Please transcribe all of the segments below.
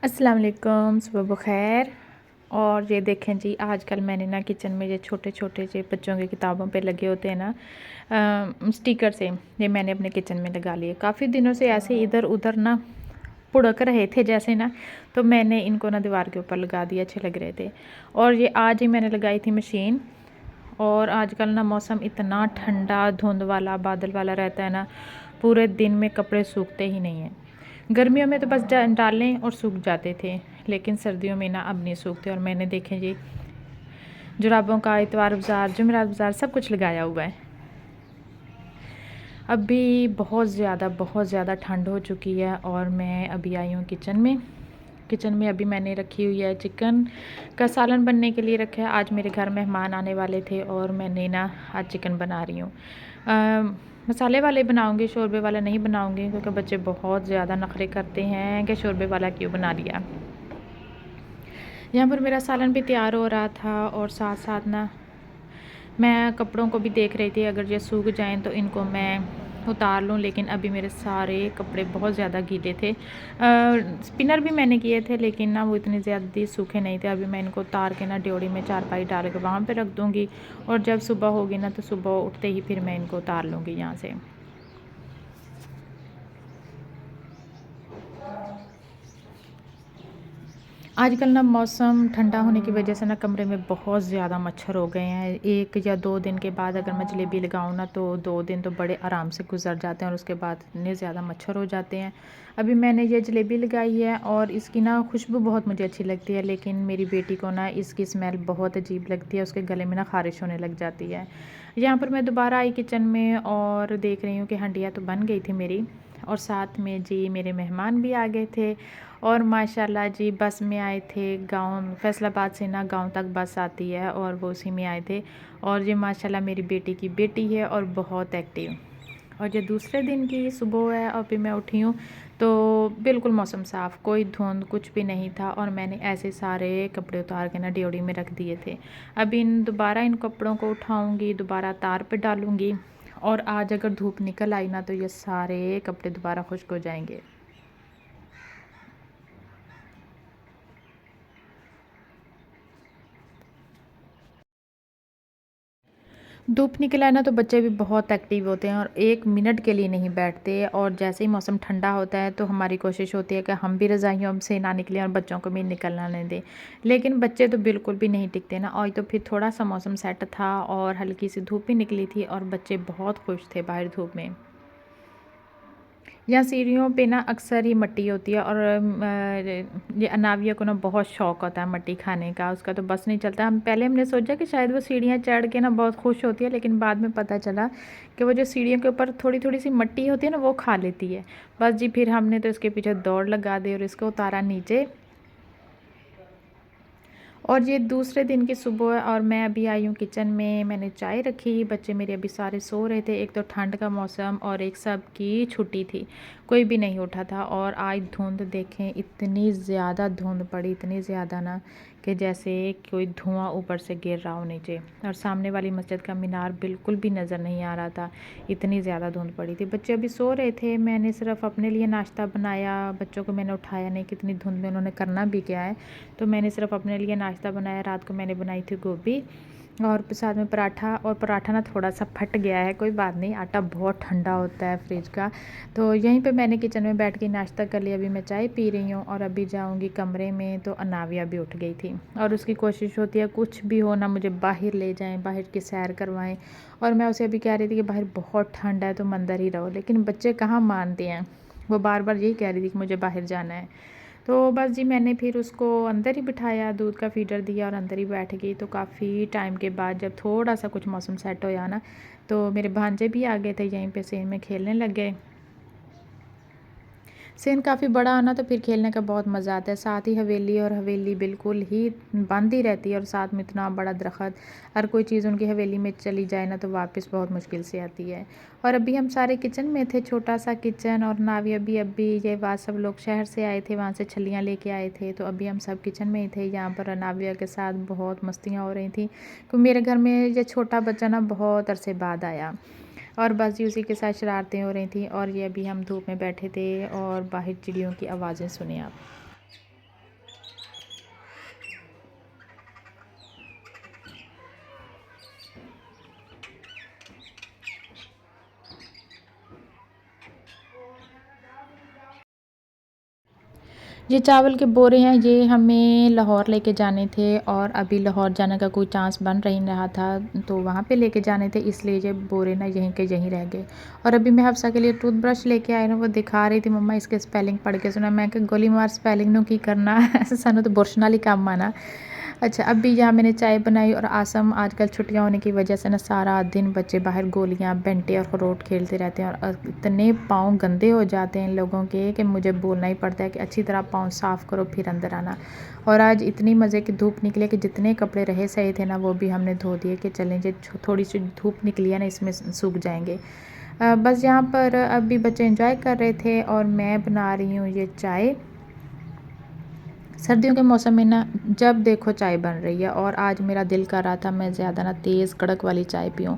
अस्सलाम वालेकुम, सुबह बख़ैर। और ये देखें जी, आजकल मैंने ना किचन में ये छोटे छोटे जो बच्चों की किताबों पे लगे होते हैं ना स्टिकर से, ये मैंने अपने किचन में लगा लिए। काफ़ी दिनों से ऐसे इधर उधर ना पुड़क रहे थे जैसे ना, तो मैंने इनको ना दीवार के ऊपर लगा दिया, अच्छे लग रहे थे। और ये आज ही मैंने लगाई थी मशीन। और आजकल ना मौसम इतना ठंडा धुंध वाला बादल वाला रहता है ना, पूरे दिन में कपड़े सूखते ही नहीं हैं। गर्मियों में तो बस डालें और सूख जाते थे, लेकिन सर्दियों में ना अब नहीं सूखते। और मैंने देखें जी, जुराबों का इतवार बाज़ार, जुमेरात बाज़ार सब कुछ लगाया हुआ है। अभी बहुत ज़्यादा ठंड हो चुकी है और मैं अभी आई हूँ किचन में अभी मैंने रखी हुई है चिकन का सालन बनने के लिए रखा है। आज मेरे घर मेहमान आने वाले थे और मैंने ना आज चिकन बना रही हूँ। मसाले वाले बनाऊंगी, शोरबे वाला नहीं बनाऊंगी, क्योंकि बच्चे बहुत ज़्यादा नखरे करते हैं कि शोरबे वाला क्यों बना लिया। यहाँ पर मेरा सालन भी तैयार हो रहा था और साथ साथ ना मैं कपड़ों को भी देख रही थी, अगर ये सूख जाएं तो इनको मैं उतार लूँ। लेकिन अभी मेरे सारे कपड़े बहुत ज़्यादा गीले थे। स्पिनर भी मैंने किए थे, लेकिन ना वो इतने ज़्यादा सूखे नहीं थे। अभी मैं इनको उतार के ना ड्योढ़ी में चारपाई डाल के वहाँ पे रख दूँगी, और जब सुबह होगी ना तो सुबह उठते ही फिर मैं इनको उतार लूँगी यहाँ से। आजकल ना मौसम ठंडा होने की वजह से ना कमरे में बहुत ज़्यादा मच्छर हो गए हैं। 1 या 2 दिन के बाद अगर मैं जलेबी लगाऊँ ना, तो 2 दिन तो बड़े आराम से गुजर जाते हैं और उसके बाद इतने ज़्यादा मच्छर हो जाते हैं। अभी मैंने ये जलेबी लगाई है और इसकी ना खुशबू बहुत मुझे अच्छी लगती है, लेकिन मेरी बेटी को ना इसकी स्मेल बहुत अजीब लगती है, उसके गले में ना ख़ारिश होने लग जाती है। यहाँ पर मैं दोबारा आई किचन में और देख रही हूँ कि हंडिया तो बन गई थी मेरी, और साथ में जी मेरे मेहमान भी आ गए थे। और माशाल्लाह जी बस में आए थे, गाँव फैसलाबाद से ना गाँव तक बस आती है और वो उसी में आए थे। और ये माशाल्लाह मेरी बेटी की बेटी है और बहुत एक्टिव। और ये दूसरे दिन की सुबह है और फिर मैं उठी हूँ तो बिल्कुल मौसम साफ़, कोई धुंध कुछ भी नहीं था, और मैंने ऐसे सारे कपड़े उतार के ना ड्योढ़ी में रख दिए थे। अब दोबारा इन कपड़ों को उठाऊँगी, दोबारा तार पे डालूँगी, और आज अगर धूप निकल आई ना तो ये सारे कपड़े दोबारा खुश्क हो जाएंगे। धूप निकल आए ना तो बच्चे भी बहुत एक्टिव होते हैं और 1 मिनट के लिए नहीं बैठते। और जैसे ही मौसम ठंडा होता है तो हमारी कोशिश होती है कि हम भी रज़ाइयों से ना निकलें और बच्चों को भी निकलना नहीं दें। लेकिन बच्चे तो बिल्कुल भी नहीं टिकते ना। और तो फिर थोड़ा सा मौसम सेट था और हल्की सी धूप भी निकली थी और बच्चे बहुत खुश थे बाहर धूप में। यहाँ सीढ़ियों पे ना अक्सर ही मट्टी होती है, और ये अनाविया को ना बहुत शौक़ होता है मट्टी खाने का, उसका तो बस नहीं चलता। हमने सोचा कि शायद वो सीढ़ियाँ चढ़ के ना बहुत खुश होती है, लेकिन बाद में पता चला कि वो जो सीढ़ियों के ऊपर थोड़ी थोड़ी सी मट्टी होती है ना, वो खा लेती है। बस जी फिर हमने तो इसके पीछे दौड़ लगा दी और इसको उतारा नीचे। और ये दूसरे दिन की सुबह है और मैं अभी आई हूँ किचन में, मैंने चाय रखी। बच्चे मेरे अभी सारे सो रहे थे, एक तो ठंड का मौसम और एक सब की छुट्टी थी, कोई भी नहीं उठा था। और आज धुंध देखें, इतनी ज़्यादा धुंध पड़ी, इतनी ज़्यादा ना कि जैसे कोई धुआं ऊपर से गिर रहा हो नीचे। और सामने वाली मस्जिद का मीनार बिल्कुल भी नज़र नहीं आ रहा था, इतनी ज़्यादा धुंध पड़ी थी। बच्चे अभी सो रहे थे, मैंने सिर्फ अपने लिए नाश्ता बनाया, बच्चों को मैंने उठाया नहीं, कितनी धुंध में उन्होंने करना भी क्या है। तो मैंने सिर्फ अपने लिए नाश्ता बनाया। रात को मैंने बनाई थी गोभी और साथ में पराठा, और पराठा ना थोड़ा सा फट गया है, कोई बात नहीं, आटा बहुत ठंडा होता है फ्रिज का। तो यहीं पे मैंने किचन में बैठ के नाश्ता कर लिया। अभी मैं चाय पी रही हूँ और अभी जाऊँगी कमरे में। तो अनाविया भी उठ गई थी और उसकी कोशिश होती है कुछ भी हो ना मुझे बाहर ले जाएं, बाहर की सैर करवाएं। और मैं उसे अभी कह रही थी कि बाहर बहुत ठंड है, तुम अंदर ही रहो, लेकिन बच्चे कहाँ मानते हैं। वो बार बार यही कह रही थी कि मुझे बाहर जाना है। तो बस जी मैंने फिर उसको अंदर ही बिठाया, दूध का फीडर दिया और अंदर ही बैठ गई। तो काफ़ी टाइम के बाद जब थोड़ा सा कुछ मौसम सेट होया ना, तो मेरे भांजे भी आ गए थे, यहीं पे सेन में खेलने लग गए। सीन काफ़ी बड़ा आना तो फिर खेलने का बहुत मज़ा आता है। साथ ही हवेली, और हवेली बिल्कुल ही बंद ही रहती है, और साथ में इतना बड़ा दरख्त, हर कोई चीज़ उनकी हवेली में चली जाए ना तो वापस बहुत मुश्किल से आती है। और अभी हम सारे किचन में थे, छोटा सा किचन, और नाविया भी अभी ये बात, सब लोग शहर से आए थे, वहाँ से छलियाँ लेके आए थे, तो अभी हम सब किचन में ही थे। यहाँ पर नाविया के साथ बहुत मस्तियाँ हो रही थी, क्योंकि मेरे घर में ये छोटा बच्चा ना बहुत अरसे बाद आया, और बस जी उसी के साथ शरारतें हो रही थी। और ये अभी हम धूप में बैठे थे और बाहर चिड़ियों की आवाज़ें सुने आप। ये चावल के बोरे हैं, ये हमें लाहौर लेके जाने थे और अभी लाहौर जाने का कोई चांस बन नहीं रहा था, तो वहाँ पे लेके जाने थे, इसलिए ये बोरे ना यहीं के यहीं रह गए। और अभी मैं हफ्सा के लिए टूथब्रश लेके आई ना, वो दिखा रही थी मम्मा इसके स्पेलिंग पढ़ के सुना। मैं कि गोली मार स्पेलिंग नो की करना ऐसे सानू तो बुरश नाल ही काम आना। अच्छा, अभी यहाँ मैंने चाय बनाई और आसम आजकल छुट्टियाँ होने की वजह से ना सारा दिन बच्चे बाहर गोलियाँ, बेंटे और अखरोट खेलते रहते हैं और इतने पाँव गंदे हो जाते हैं इन लोगों के कि मुझे बोलना ही पड़ता है कि अच्छी तरह पाँव साफ़ करो फिर अंदर आना। और आज इतनी मज़े की धूप निकली कि जितने कपड़े रहे सही थे ना वो भी हमने धो दिए कि चलें जो थोड़ी सी धूप निकली है ना इसमें सूख जाएंगे। बस यहाँ पर अभी बच्चे एंजॉय कर रहे थे और मैं बना रही हूँ ये चाय। सर्दियों के मौसम में ना जब देखो चाय बन रही है और आज मेरा दिल कर रहा था मैं ज़्यादा ना तेज़ कड़क वाली चाय पीऊँ,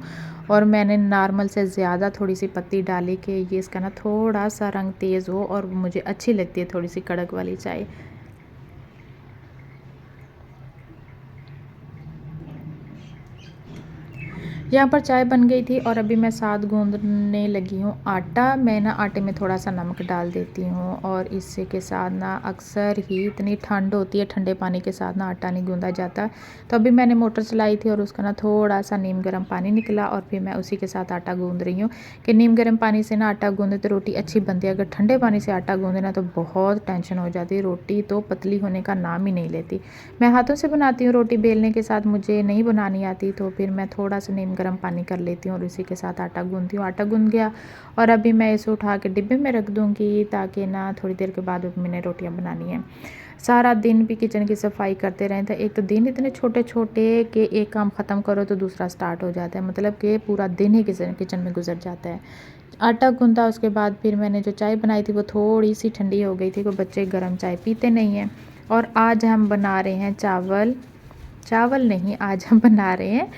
और मैंने नॉर्मल से ज़्यादा थोड़ी सी पत्ती डाली कि ये इसका ना थोड़ा सा रंग तेज़ हो और मुझे अच्छी लगती है थोड़ी सी कड़क वाली चाय। यहाँ पर चाय बन गई थी और अभी मैं साथ गूँदने लगी हूँ आटा। मैं ना आटे में थोड़ा सा नमक डाल देती हूँ और इससे के साथ ना अक्सर ही इतनी ठंड होती है, ठंडे पानी के साथ ना आटा नहीं गूँदा जाता। तो अभी मैंने मोटर चलाई थी और उसका ना थोड़ा सा नीम गर्म पानी निकला और फिर मैं उसी के साथ आटा गूँध रही हूँ कि नीम गर्म पानी से ना आटा गूँधे तो रोटी अच्छी बनती है। अगर ठंडे पानी से आटा गूँधे ना तो बहुत टेंशन हो जाती है, रोटी तो पतली होने का नाम ही नहीं लेती। मैं हाथों से बनाती हूँ रोटी, बेलने के साथ मुझे नहीं बनानी आती, तो फिर मैं थोड़ा सा नीम गर्म पानी कर लेती हूँ और उसी के साथ आटा गूँधती हूँ। आटा गूँध गया और अभी मैं इसे उठा के डिब्बे में रख दूँगी ताकि ना थोड़ी देर के बाद मैंने रोटियाँ बनानी है। सारा दिन भी किचन की सफाई करते रहें तो एक तो दिन इतने छोटे छोटे कि एक काम ख़त्म करो तो दूसरा स्टार्ट हो जाता है, मतलब कि पूरा दिन ही किचन में गुजर जाता है। आटा गूँधा उसके बाद फिर मैंने जो चाय बनाई थी वो थोड़ी सी ठंडी हो गई थी, तो बच्चे गर्म चाय पीते नहीं हैं। और आज हम बना रहे हैं चावल, चावल नहीं, आज हम बना रहे हैं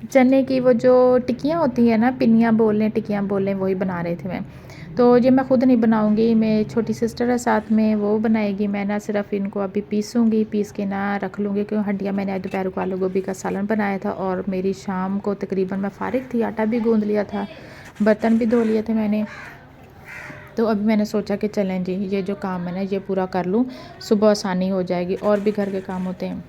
चने की वो जो टिक्कियाँ होती हैं ना, पिनियाँ बोल लें टिक्कियाँ बोल लें, वही बना रहे थे मैं। तो ये मैं ख़ुद नहीं बनाऊँगी, मेरी छोटी सिस्टर है साथ में, वो बनाएगी। मैं ना सिर्फ इनको अभी पीसूँगी, पीस के ना रख लूँगी क्योंकि हड्डियाँ मैंने आज दोपहर को आलू गोभी का सालन बनाया था और मेरी शाम को तकरीबन मैं फ़ारिग थी, आटा भी गूँध लिया था, बर्तन भी धो लिए थे मैंने। तो अभी मैंने सोचा कि चलें जी ये जो काम है ना ये पूरा कर लूँ, सुबह आसानी हो जाएगी और भी घर के काम होते हैं।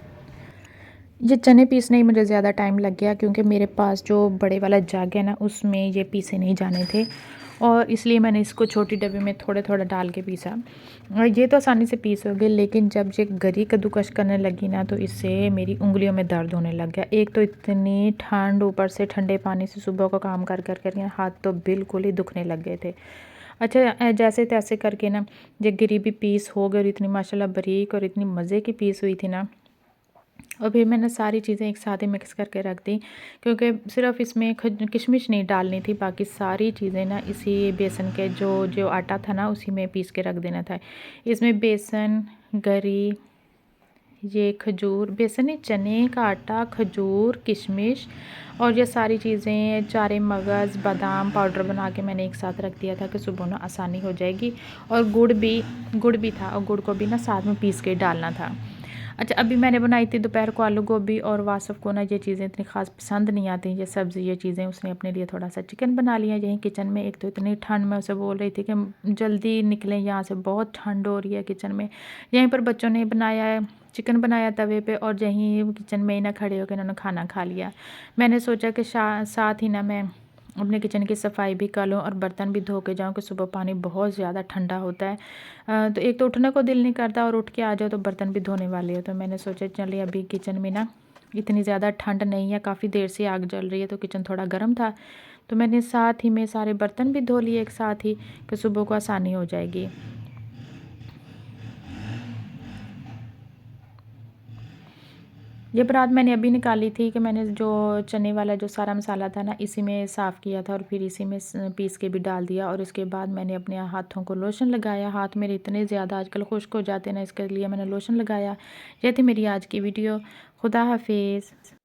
ये चने पीसने ही मुझे ज़्यादा टाइम लग गया क्योंकि मेरे पास जो बड़े वाला जग है ना उसमें ये पीसे नहीं जाने थे और इसलिए मैंने इसको छोटी डब्बी में थोड़ा थोड़ा डाल के पीसा। और ये तो आसानी से पीस हो गए, लेकिन जब ये गरी कद्दूकस करने लगी ना तो इससे मेरी उंगलियों में दर्द होने लग गया। एक तो इतनी ठंड, ऊपर से ठंडे पानी से सुबह का काम कर कर कर हाथ तो बिल्कुल ही दुखने लग गए थे। अच्छा, जैसे तैसे करके ना ये गिरी भी पीस हो गई और इतनी माशाल्लाह बारीक और इतनी मज़े की पीस हुई थी ना। और फिर मैंने सारी चीज़ें एक साथ ही मिक्स करके रख दी क्योंकि सिर्फ इसमें किशमिश नहीं डालनी थी, बाकी सारी चीज़ें ना इसी बेसन के जो जो आटा था ना उसी में पीस के रख देना था। इसमें बेसन, गरी, ये खजूर, बेसन नहीं चने का आटा, खजूर, किशमिश और ये सारी चीज़ें, चारे मगज़, बादाम पाउडर बना के मैंने एक साथ रख दिया था कि सुबह ना आसानी हो जाएगी। और गुड़ भी था और गुड़ को भी ना साथ में पीस के डालना था। अच्छा, अभी मैंने बनाई थी दोपहर को आलू गोभी और वासफ़ को ना ये चीज़ें इतनी ख़ास पसंद नहीं आती, ये सब्ज़ी ये चीज़ें। उसने अपने लिए थोड़ा सा चिकन बना लिया यहीं किचन में। एक तो इतनी ठंड में उसे बोल रही थी कि जल्दी निकलें यहाँ से, बहुत ठंड हो रही है किचन में। यहीं पर बच्चों ने बनाया है, चिकन बनाया तवे पे और यहीं किचन में ही ना खड़े होकर इन्होंने खाना खा लिया। मैंने सोचा कि साथ ही ना मैं अपने किचन की सफाई भी कर लूँ और बर्तन भी धो के जाऊँ कि सुबह पानी बहुत ज़्यादा ठंडा होता है। तो एक तो उठने को दिल नहीं करता और उठ के आ जाओ तो बर्तन भी धोने वाले हो। तो मैंने सोचा चलिए अभी किचन में ना इतनी ज़्यादा ठंड नहीं है, काफ़ी देर से आग जल रही है तो किचन थोड़ा गर्म था, तो मैंने साथ ही में सारे बर्तन भी धो लिए एक साथ ही कि सुबह को आसानी हो जाएगी। ये बारात मैंने अभी निकाली थी कि मैंने जो चने वाला जो सारा मसाला था ना इसी में साफ़ किया था और फिर इसी में पीस के भी डाल दिया। और उसके बाद मैंने अपने हाथों को लोशन लगाया। हाथ मेरे इतने ज़्यादा आजकल खुश्क हो जाते हैं ना, इसके लिए मैंने लोशन लगाया। ये थी मेरी आज की वीडियो। खुदा हाफिज़।